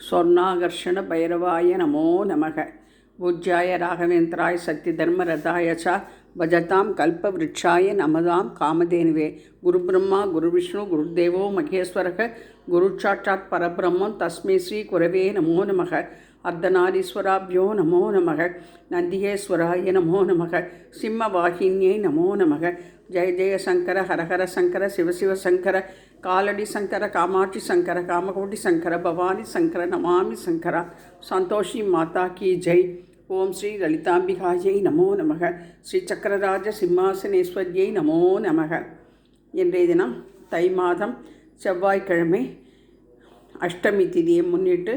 स्वर्णाकर्षण भैरवाय नमो नमः। पूज्याय राघवेन्द्राय सत्यधर्मरथाय च भजतां कल्पवृक्षाय नमतां कामधेनुवे। गुरुब्रह्मा गुरुविष्णु गुरुदेवो महेश्वरः गुरुसाक्षात् परब्रह्मं तस्मै श्री गुरवे नमो नमः। अर्धनारीश्वराभ्यो नमो नमः। नन्दिकेश्वराय नमो नमः। सिंहवाहिन्यै नमो नमः। जय जय शंकर हर हर शंकर शिव शिव शंकर कालड़ी शंकर कामाक्षी शंकर कामकोटि शंकर भवानी शंकर नमामि शंकर। संतोषी माता की जय। ओम श्री ललितांबिकायै नमो नमः। श्री चक्रराज सिंहासनेश्वर्यै नमो नमः। இன்றைய தினம் தை மாதம் செவ்வாய்க்கிழமை அஷ்டமி திதியை முன்னிட்டு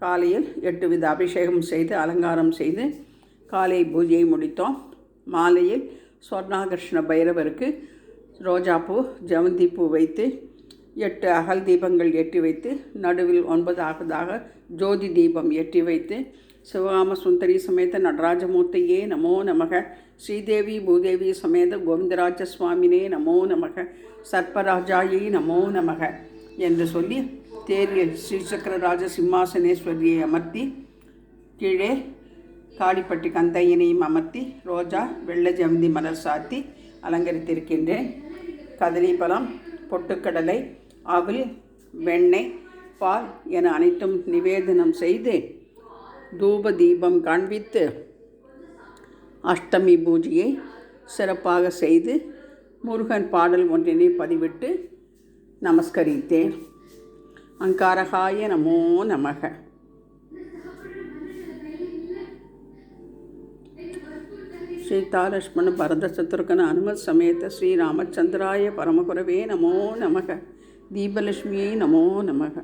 காலையில் 8 வித அபிஷேகம் செய்து அலங்காரம் செய்து காலை பூஜையை முடித்தோம். மாலையில் ஸ்வர்ணாகர்ஷ்ண பைரவருக்கு ரோஜாப்பூ ஜவந்திப்பூ வைத்து 8 அகல் தீபங்கள் ஏற்றி வைத்து நடுவில் 9 ஜோதி தீபம் ஏற்றி வைத்து சிவகாம சுந்தரி சமேத நடராஜமூர்த்தியே நமோ நமக. ஸ்ரீதேவி பூதேவி சமேத கோவிந்தராஜ சுவாமினே நமோ நமக. சர்ப்பராஜாயை நமோ நமக என்று சொல்லி தேரில் ஸ்ரீசக்கரராஜ சிம்மாசனேஸ்வரியை அமர்த்தி கீழே காடிப்பட்டி கந்தையனையும் அமர்த்தி ரோஜா வெள்ளை ஜவந்தி மலர் சாத்தி அலங்கரித்திருக்கின்றேன். கதலிபழம் பொட்டுக்கடலை அவல் வெண்ணெய் பால் என அனைத்தும் நிவேதனம் செய்து தூப தீபம் காண்பித்து அஷ்டமி பூஜையை சிறப்பாக செய்து முருகன் பாடல் ஒன்றினை பதிவிட்டு நமஸ்கரித்தேன். அங்காரகாய நமோ நமக. சீதாலக்ஷ்மண பரத சத்ருகன அனுமத் சமேத ஸ்ரீராமச்சந்திராய பரமகுரவே நமோ நமக. தீபலட்சுமியை நமோ நமக.